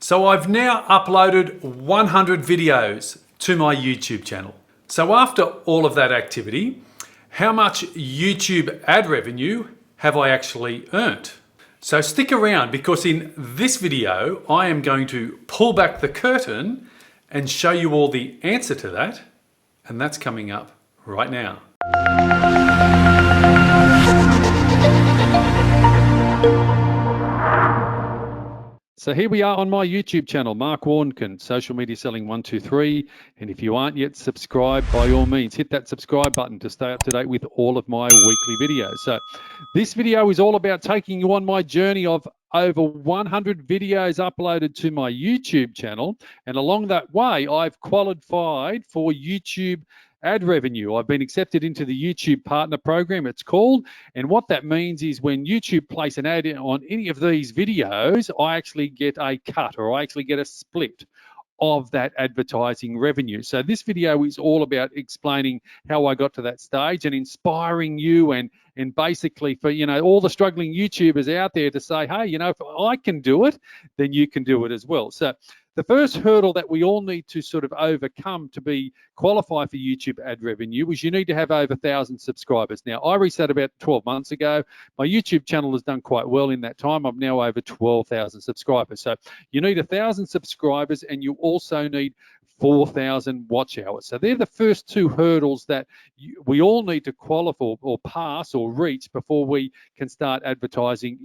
So I've now uploaded 100 videos to my YouTube channel. So after all of that activity, how much YouTube ad revenue have I actually earned? So stick around, because in this video, I am going to pull back the curtain and show you all the answer to that. And that's coming up right now. So here we are on my YouTube channel, Mark Warnken, Social Media Selling 123. And if you aren't yet subscribed, by all means, hit that subscribe button to stay up to date with all of my weekly videos. So this video is all about taking you on my journey of over 100 videos uploaded to my YouTube channel. And along that way, I've qualified for YouTube ad revenue. I've been accepted into the YouTube Partner Program, it's called. And what that means is when YouTube place an ad on any of these videos, I actually get a cut, or I actually get a split of that advertising revenue. So this video is all about explaining how I got to that stage and inspiring you and basically for, all the struggling YouTubers out there to say, hey, if I can do it, then you can do it as well. So the first hurdle that we all need to sort of overcome to be qualified for YouTube ad revenue is you need to have over 1,000 subscribers. Now, I reached that about 12 months ago. My YouTube channel has done quite well in that time. I'm now over 12,000 subscribers. So you need 1,000 subscribers, and you also need 4,000 watch hours. So they're the first two hurdles that we all need to qualify or pass or reach before we can start advertising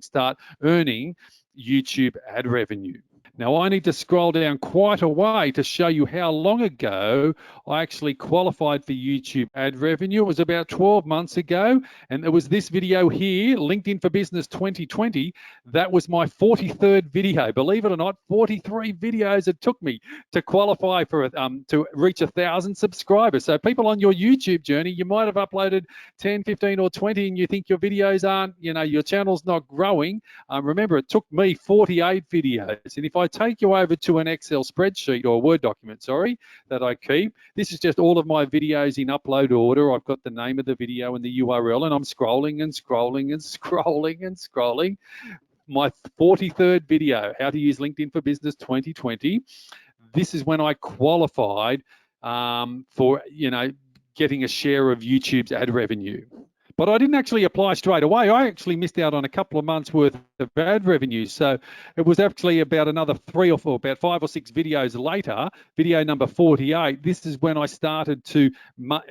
start earning YouTube ad revenue. Now, I need to scroll down quite a way to show you how long ago I actually qualified for YouTube ad revenue. It was about 12 months ago, and there was this video here, LinkedIn for Business 2020. That was my 43rd video. Believe it or not, 43 videos it took me to qualify for to reach 1,000 subscribers. So people on your YouTube journey, you might have uploaded 10, 15, or 20, and you think your videos aren't, your channel's not growing. Remember, it took me 48 videos. And if I take you over to an Excel spreadsheet or Word document, that I keep, this is just all of my videos in upload order. I've got the name of the video and the URL, and I'm scrolling and scrolling and scrolling and scrolling. My 43rd video, How to Use LinkedIn for Business 2020. This is when I qualified for, getting a share of YouTube's ad revenue. But I didn't actually apply straight away. I actually missed out on a couple of months worth of ad revenue. So it was actually about another 3 or 4, about 5 or 6 videos later, video number 48. This is when I started to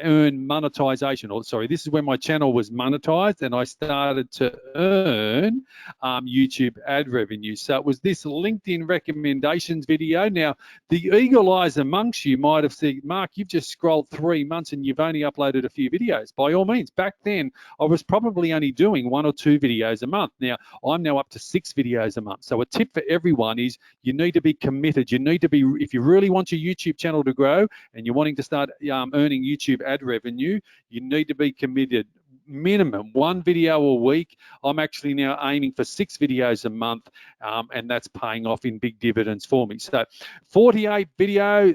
earn monetization. This is when my channel was monetized and I started to earn YouTube ad revenue. So it was this LinkedIn recommendations video. Now, the eagle eyes amongst you might have said, Mark, you've just scrolled 3 months and you've only uploaded a few videos. By all means, back then, I was probably only doing 1 or 2 videos a month. Now, I'm now up to 6 videos a month. So a tip for everyone is you need to be committed. You need to be, if you really want your YouTube channel to grow and you're wanting to start earning YouTube ad revenue, you need to be committed. Minimum 1 video a week. I'm actually now aiming for 6 videos a month, and that's paying off in big dividends for me. So 48 video,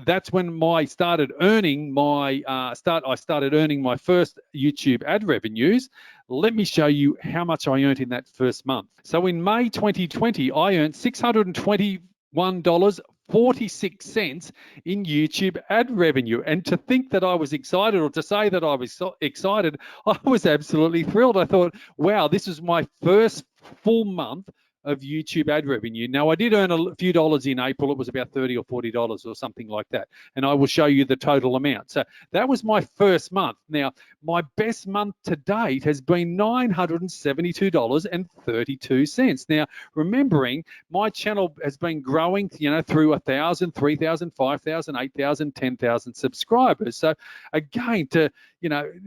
that's when I started earning my I started earning my first YouTube ad revenues. Let me show you how much I earned in that first month. So in May 2020, I earned $621.46 in YouTube ad revenue. And to think that I was excited, or to say that I was so excited, I was absolutely thrilled. I thought, wow, this is my first full month of YouTube ad revenue. Now, I did earn a few dollars in April. It was about $30 or $40 or something like that. And I will show you the total amount. So that was my first month. Now, my best month to date has been $972.32. Now, remembering my channel has been growing, through 1,000, 3,000, 5,000, 8,000, 10,000 subscribers. So again, to,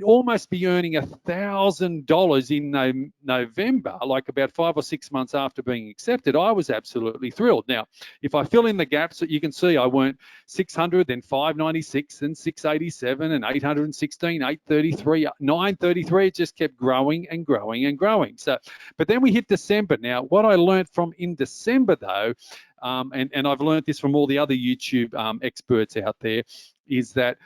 almost be earning $1,000 in November, like about 5 or 6 months after being accepted, I was absolutely thrilled. Now, if I fill in the gaps, that you can see I went 600, then 596, then 687, and 816, 833, 933. It just kept growing and growing and growing. So, but then we hit December. Now, what I learned from in December, though, and I've learned this from all the other YouTube experts out there, is that,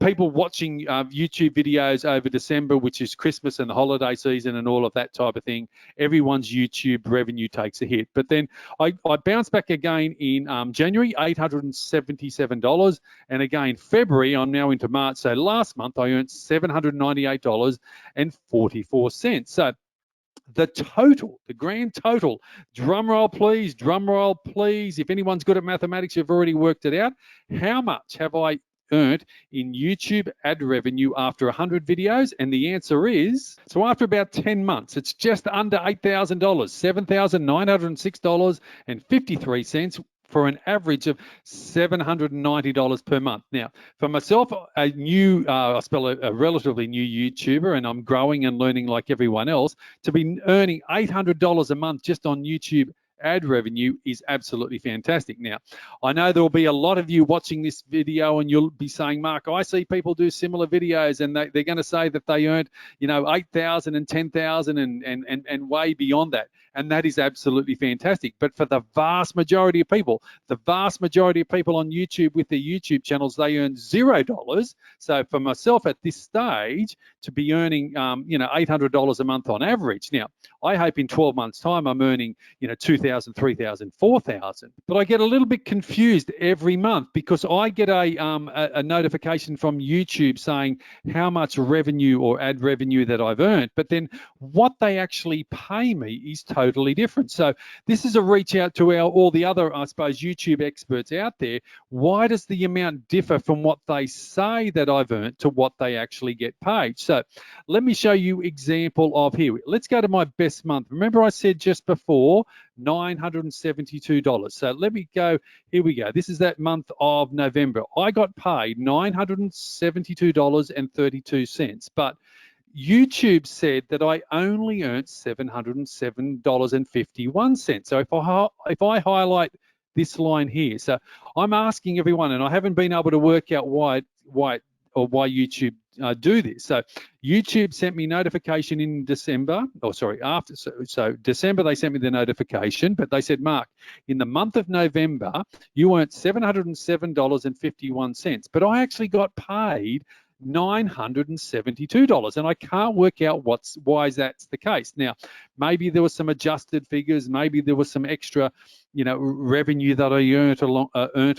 people watching YouTube videos over December, which is Christmas and the holiday season and all of that type of thing, everyone's YouTube revenue takes a hit. But then I bounced back again in January, $877. And again, February, I'm now into March. So last month I earned $798.44. So the total, the grand total, drum roll please, if anyone's good at mathematics, you've already worked it out. How much have I earned in YouTube ad revenue after 100 videos? And the answer is, so after about 10 months, it's just under $8,000, $7,906.53, for an average of $790 per month. Now, for myself, a new, I spell a relatively new YouTuber, and I'm growing and learning like everyone else, to be earning $800 a month just on YouTube ad revenue is absolutely fantastic. Now, I know there will be a lot of you watching this video and you'll be saying, Mark, I see people do similar videos and they're going to say that they earned, you know, 8,000 and 10,000 and way beyond that. And that is absolutely fantastic. But for the vast majority of people on YouTube with their YouTube channels, they earn $0. So for myself at this stage to be earning, you know, $800 a month on average. Now, I hope in 12 months time, I'm earning, you know, 2,000, 3,000, 4,000. But I get a little bit confused every month because I get a notification from YouTube saying how much revenue or ad revenue that I've earned. But then what they actually pay me is totally different. So this is a reach out to all the other, I suppose, YouTube experts out there. Why does the amount differ from what they say that I've earned to what they actually get paid? So let me show you example of here. Let's go to my best month. Remember I said just before, $972. So let me go, here we go. This is that month of November. I got paid $972.32, but YouTube said that I only earned $707.51. So if I highlight this line here, so I'm asking everyone, and I haven't been able to work out why YouTube do this. So YouTube sent me notification in December, so December they sent me the notification, but they said, Mark, in the month of November, you earned $707.51, but I actually got paid $972, and I can't work out why that's the case. Now, maybe there was some adjusted figures, maybe there was some extra, you know, revenue that I earned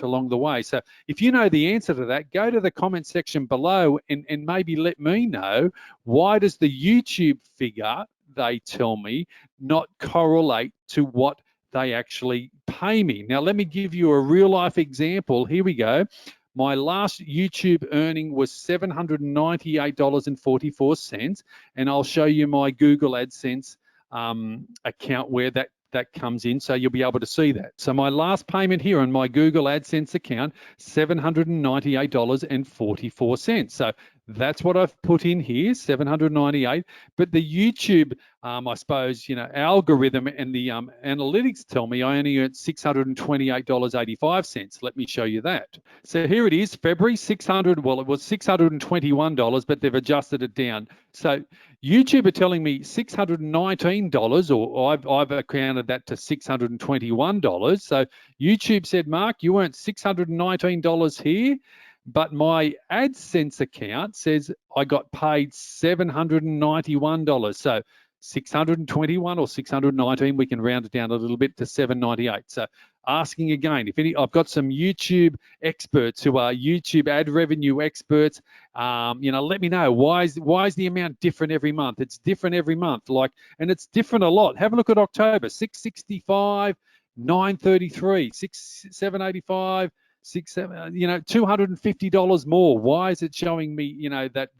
along the way. So if you know the answer to that, go to the comment section below and maybe let me know, why does the YouTube figure they tell me not correlate to what they actually pay me? Now, let me give you a real life example. Here we go. My last YouTube earning was $798.44, and I'll show you my Google AdSense account where that comes in, so you'll be able to see that. So my last payment here on my Google AdSense account, $798.44. So that's what I've put in here, $798. But the YouTube, I suppose, you know, algorithm and the analytics tell me I only earned $628.85. Let me show you that. So here it is, February, it was $621, but they've adjusted it down. So YouTube are telling me $619, or I've accounted that to $621. So YouTube said, Mark, you earned $619 here, but my AdSense account says I got paid $791. So 621 or 619, we can round it down a little bit to 798. So asking again, I've got some YouTube experts who are YouTube ad revenue experts. You know, let me know, why is the amount different every month? It's different every month, and it's different a lot. Have a look at October, 665, 933, 785. You know, $250 more. Why is it showing me, you know, that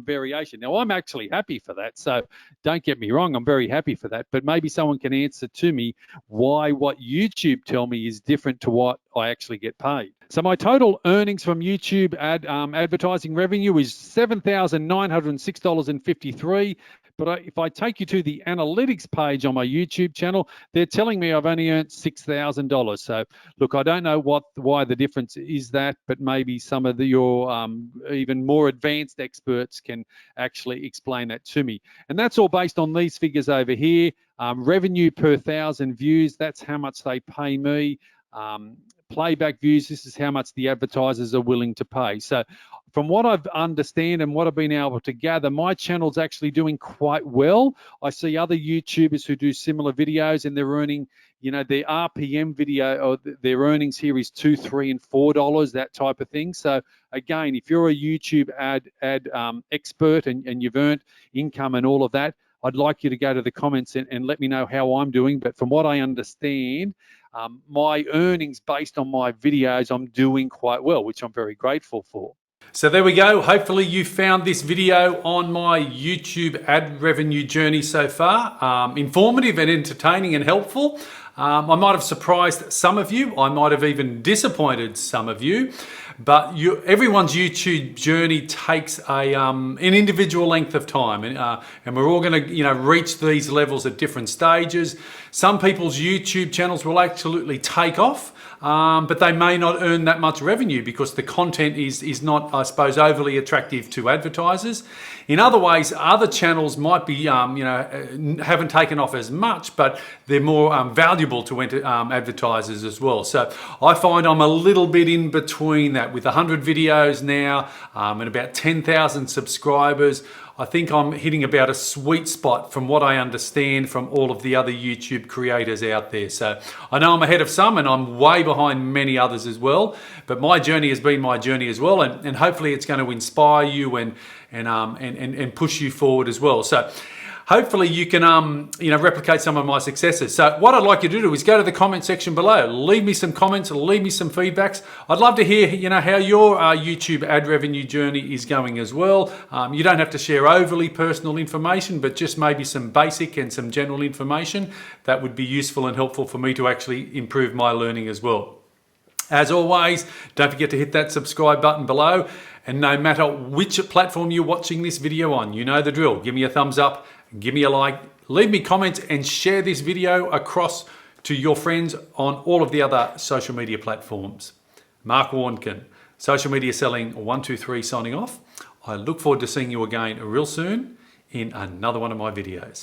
variation? Now, I'm actually happy for that. So don't get me wrong, I'm very happy for that. But maybe someone can answer to me why what YouTube tell me is different to what I actually get paid. So my total earnings from YouTube advertising revenue is $7,906.53. But if I take you to the analytics page on my YouTube channel, they're telling me I've only earned $6,000. So look, I don't know why the difference is that, but maybe some of your even more advanced experts can actually explain that to me. And that's all based on these figures over here. Revenue per 1,000 views, that's how much they pay me. playback views, this is how much the advertisers are willing to pay. So from what I've understand and what I've been able to gather, my channel's actually doing quite well. I see other YouTubers who do similar videos and they're earning, their RPM video or their earnings here is $2, $3, and $4, that type of thing. So again, if you're a YouTube ad expert and you've earned income and all of that, I'd like you to go to the comments and let me know how I'm doing. But from what I understand, my earnings based on my videos, I'm doing quite well, which I'm very grateful for. So there we go. Hopefully you found this video on my YouTube ad revenue journey so far informative and entertaining and helpful. I might have surprised some of you. I might have even disappointed some of you. But everyone's YouTube journey takes an individual length of time, and we're all going to reach these levels at different stages. Some people's YouTube channels will absolutely take off, but they may not earn that much revenue because the content is not, I suppose, overly attractive to advertisers. In other ways, other channels might be, haven't taken off as much, but they're more valuable to advertisers as well. So I find I'm a little bit in between that. With 100 videos now and about 10,000 subscribers, I think I'm hitting about a sweet spot from what I understand from all of the other YouTube creators out there. So I know I'm ahead of some and I'm way behind many others as well, but my journey has been my journey as well, and hopefully it's going to inspire you and push you forward as well. So hopefully you can replicate some of my successes. So what I'd like you to do is go to the comment section below, leave me some comments, leave me some feedbacks. I'd love to hear how your YouTube ad revenue journey is going as well. You don't have to share overly personal information, but just maybe some basic and some general information that would be useful and helpful for me to actually improve my learning as well. As always, don't forget to hit that subscribe button below, and no matter which platform you're watching this video on, you know the drill. Give me a thumbs up, give me a like, leave me comments, and share this video across to your friends on all of the other social media platforms. Mark Warnken, Social Media Selling 123 signing off. I look forward to seeing you again real soon in another one of my videos.